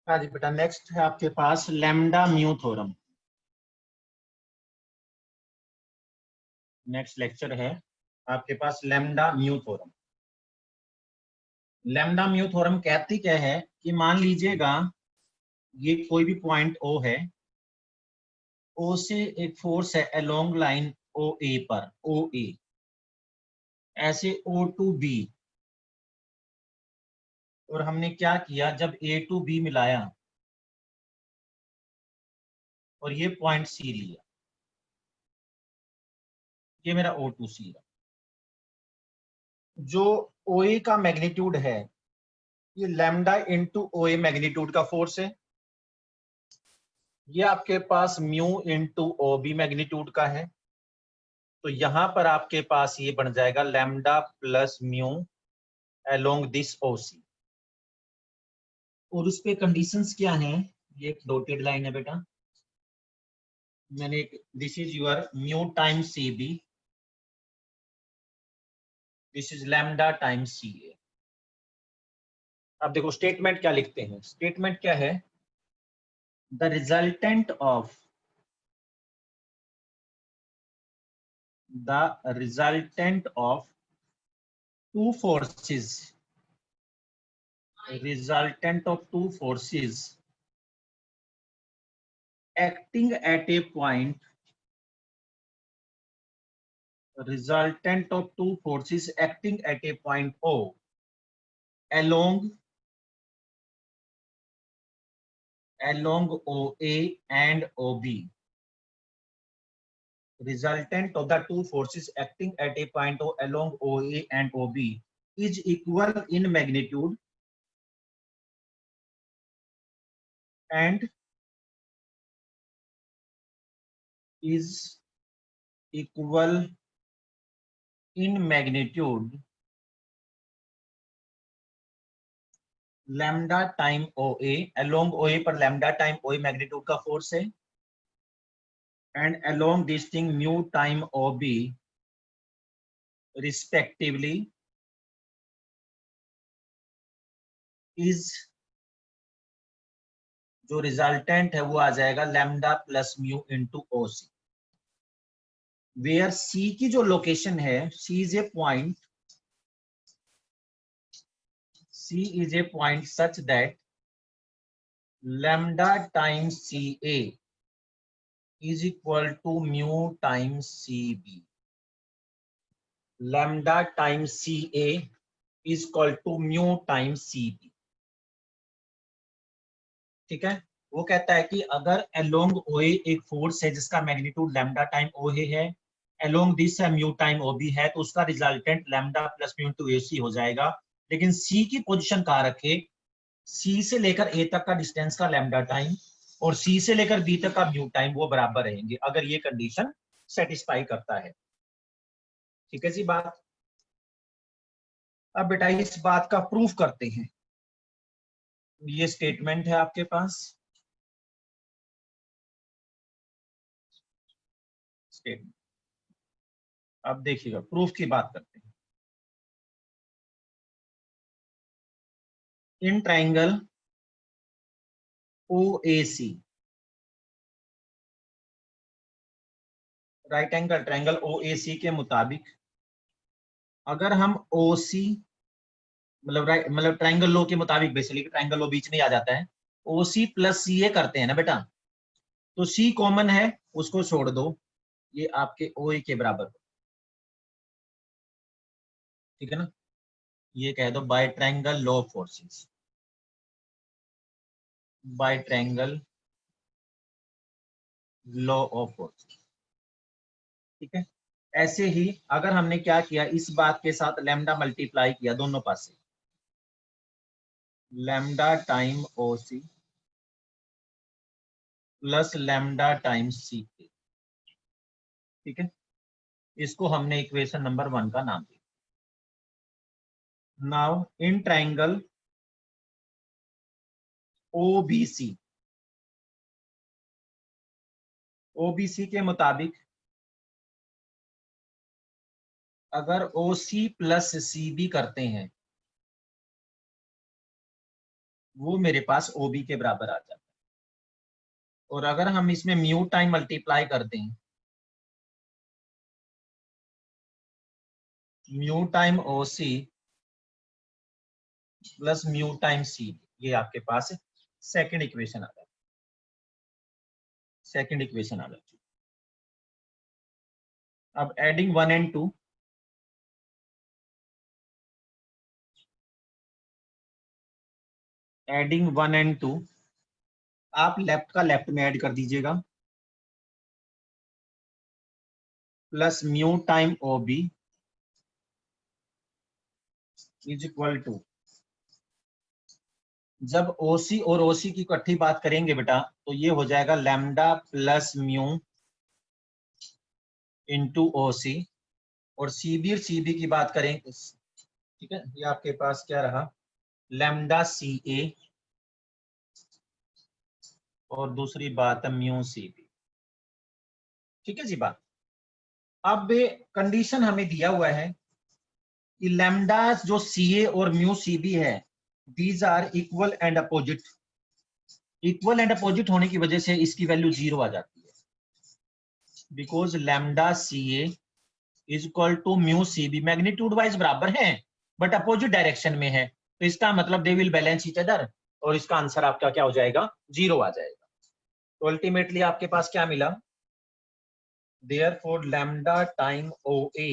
हाँ जी बेटा, नेक्स्ट है आपके पास lambda mu theorem. Next lecture है आपके पास lambda mu theorem. Lambda mu theorem कहती क्या है कि मान लीजिएगा ये कोई भी पॉइंट ओ है, ओ से एक फोर्स है अलोंग लाइन ओ ए पर, ओ ए ऐसे ओ टू बी, और हमने क्या किया जब ए टू बी मिलाया और ये पॉइंट सी लिया, ये मेरा ओ टू सी है। जो ओ ए का मैग्नीट्यूड है ये lambda into O A magnitude का फोर्स है। ये आपके पास mu into O B magnitude का है। तो यहां पर आपके पास ये बन जाएगा lambda plus mu along this O C. और उस पे कंडीशंस क्या हैं, ये एक डॉटेड लाइन है बेटा। मैंने this is your mu time C B, this is lambda time C A. अब देखो स्टेटमेंट क्या लिखते हैं, स्टेटमेंट क्या है, the resultant of two forces resultant of two forces acting at a point resultant of two forces acting at a point O along OA and OB, resultant of the two forces acting at a point O along OA and OB is equal in magnitude and is equal in magnitude lambda time O A, along O A पर lambda time O A magnitude का force है, and along this thing mu time O B respectively is, जो resultant है वो आ जाएगा lambda plus mu into O C, where C की जो लोकेशन है, C is a point, C is a point such that lambda time C A is equal to mu times CB. Lambda times CA is equal to mu times CB. ठीक है, वो कहता है कि अगर along OA एक force है जिसका मैग्नीट्यूड लैम्डा टाइम OA है, along दिस है म्यू टाइम OB है, तो उसका resultant lambda plus mu two AC हो जाएगा। लेकिन C की पोजीशन कहाँ रखे, C से लेकर A तक का डिस्टेंस का लैम्डा टाइम और C से लेकर B तक का म्यू टाइम वो बराबर रहेंगे अगर ये कंडीशन सेटिस्फाई करता है। ठीक है जी बात। अब बेटा इस बात का प्रूफ करते हैं। ये स्टेटमेंट है आपके पास, स्टेटमेंट। अब देखिएगा प्रूफ की बात करते हैं। In triangle OAC, right angle triangle OAC के मुताबिक अगर हम OC मतलब ट्राइंगल लो के मुताबिक, बेसिकली ट्राइंगल लो बीच में आ जाता है, OC प्लस CA करते हैं ना बेटा, तो C कॉमन है उसको छोड़ दो, ये आपके OA के बराबर, ठीक है ना। ये कह दो by triangle law of forces, by triangle law of forces, ठीक है। ऐसे ही अगर हमने क्या किया, इस बात के साथ लैम्डा मल्टीप्लाई किया दोनों पास से, लैम्डा टाइम ओ सी प्लस लैम्डा टाइम सी के, ठीक है। इसको हमने इक्वेशन नंबर 1 का नाम दिया। Now in triangle OBC, OBC के मुताबिक अगर OC प्लस CB करते हैं वो मेरे पास OB के बराबर आ जाता है। और अगर हम इसमें म्यू टाइम मल्टीप्लाई कर दें, mu time OC plus mu time C, ये आपके पास सेकंड इक्वेशन आ जाती है। सेकंड इक्वेशन आ जाती है। अब एडिंग 1 and 2, एडिंग 1 and 2, आप लेफ्ट का लेफ्ट में ऐड कर दीजिएगा, plus mu time OB is equal to, जब OC और OC की इकट्ठी बात करेंगे बेटा तो ये हो जाएगा lambda plus mu into OC, और CB और CB की बात करें, ठीक है, ये आपके पास क्या रहा, लैम्डा CA, और दूसरी बात है म्यू CB। ठीक है जी बात। अब कंडीशन हमें दिया हुआ है कि लैम्डा जो CA और म्यू CB है, these are equal and opposite. Equal and opposite होने की वजह से इसकी वैल्यू 0 आ जाती है, because lambda CA is equal to mu CB magnitude wise बराबर हैं बट अपोजिट डायरेक्शन में है, तो इसका मतलब they will balance each other, और इसका आंसर आपका क्या हो जाएगा, 0 आ जाएगा। तो अल्टीमेटली आपके पास क्या मिला, therefore lambda time OA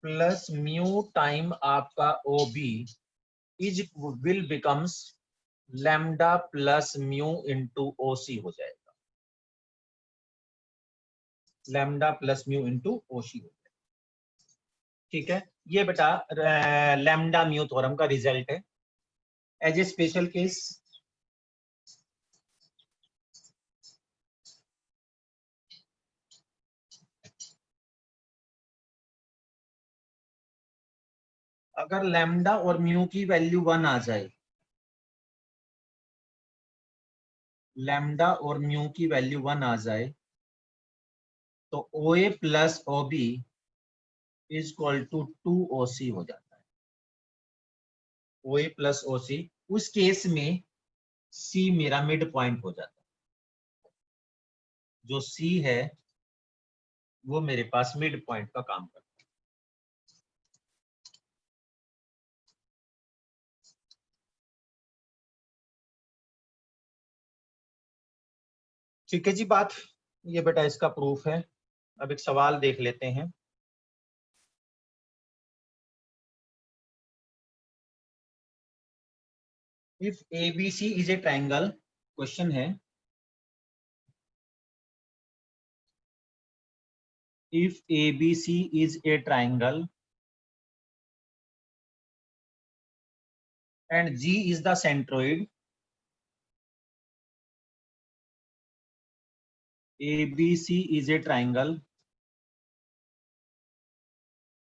plus mu time आपका OB is will becomes lambda plus mu into OC हो जाएगा, lambda plus mu into OC हो जाएगा। ठीक है, ये बेटा लैम्डा म्यू थ्योरम का रिजल्ट है। एज ए स्पेशल केस, अगर लैम्डा और म्यू की वैल्यू 1 आ जाए, लैम्डा और म्यू की वैल्यू 1 आ जाए, तो OA plus OB is equal to 2OC हो जाता है। OA प्लस OC, उस केस में C मेरा मिड पॉइंट हो जाता है, जो C है वो मेरे पास मिड पॉइंट का काम करता है। ठीक है जी बात, ये बेटा इसका प्रूफ है। अब एक सवाल देख लेते हैं। If ABC is a triangle, question है, if ABC is a triangle and G is the centroid, ABC is a triangle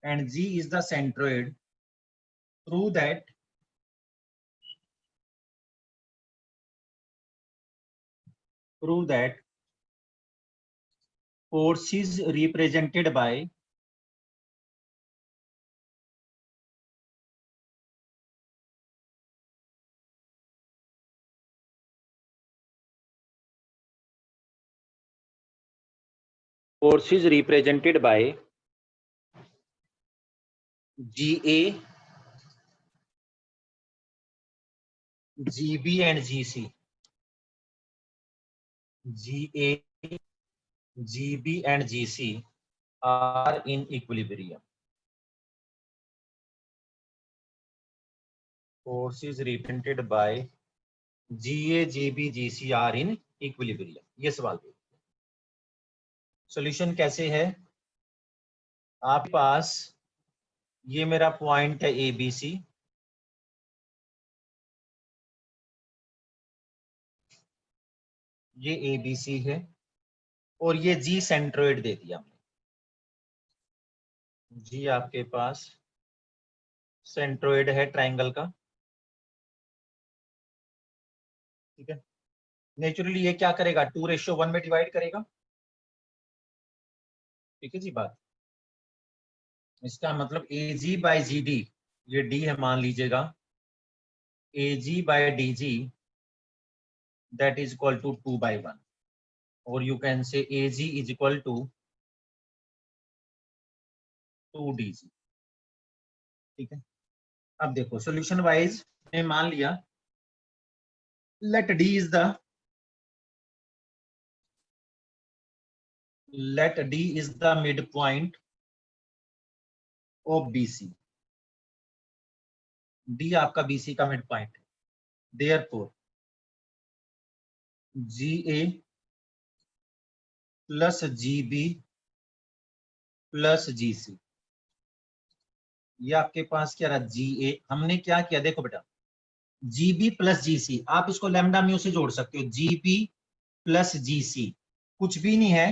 and G is the centroid, prove that forces represented by GA, GB and GC, GA, GB and GC are in equilibrium. Forces represented by GA, GB, GC are in equilibrium. ये सवाल है। Solution कैसे है, आपके पास ये मेरा point है ABC, ये ABC है, और ये G सेंट्रोइड दे दिया हमने, G आपके पास सेंट्रोइड है ट्रायंगल का। ठीक है, नेचुरली ये क्या करेगा, 2:1 में डिवाइड करेगा। ठीक है जी बात, इसका मतलब AG बाई GD, ये D है मान लीजिएगा, AG by DG that is equal to 2/1, or you can say AG is equal to 2DG। ठीक है, अब देखो सॉल्यूशन वाइज ने मान लिया let D is the midpoint of BC। D आपका BC का मिड पॉइंट है, therefore GA plus GB plus GC, ये आपके पास क्या रहा, GA। हमने क्या किया, देखो बेटा GB प्लस GC, आप इसको लैम्डा म्यू से जोड़ सकते हो। GB प्लस GC कुछ भी नहीं है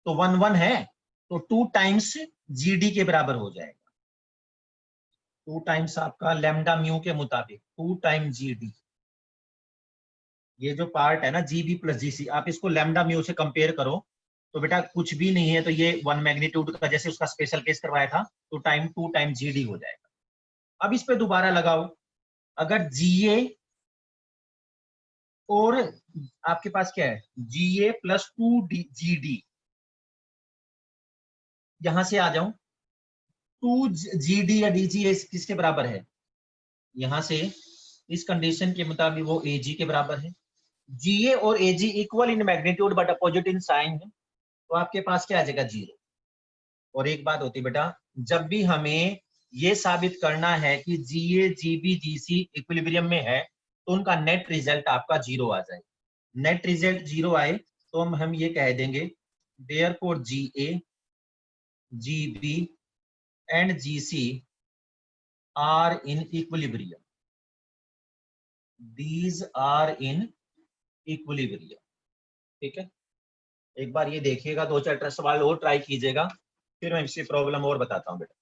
तो 1 1 है, तो 2 टाइम्स GD के बराबर हो जाएगा। 2 टाइम्स आपका लैम्डा म्यू के मुताबिक 2 टाइम GD। ये जो पार्ट है ना GB प्लस GC, आप इसको लैम्डा म्यू से कंपेयर करो तो बेटा कुछ भी नहीं है, तो ये 1 मैग्नीट्यूड का जैसे उसका स्पेशल केस करवाया था, तो 2 टाइम GD हो जाएगा। अब इस पे दोबारा लगाओ, अगर GA और आपके पास क्या है GA प्लस 2GD, यहां से आ जाऊं 2GD या DGA किसके बराबर है, यहां से इस कंडीशन के मुताबिक वो AG के बराबर है। GA और AG equal in magnitude but opposite in sign है, तो आपके पास क्या आ जाएगा 0। और एक बात होती है बेटा, जब भी हमें ये साबित करना है कि GA GB GC इक्विलिब्रियम में है तो उनका नेट रिजल्ट आपका 0 आ जाए। नेट रिजल्ट 0 आए तो हम ये कह देंगे therefore GA GB and GC are in equilibrium, these are in equilibrium। ठीक है, एक बार ये देखिएगा, 2 4 सवाल और ट्राई कीजिएगा, फिर मैं इसी प्रॉब्लम और बताता हूँ बेटा।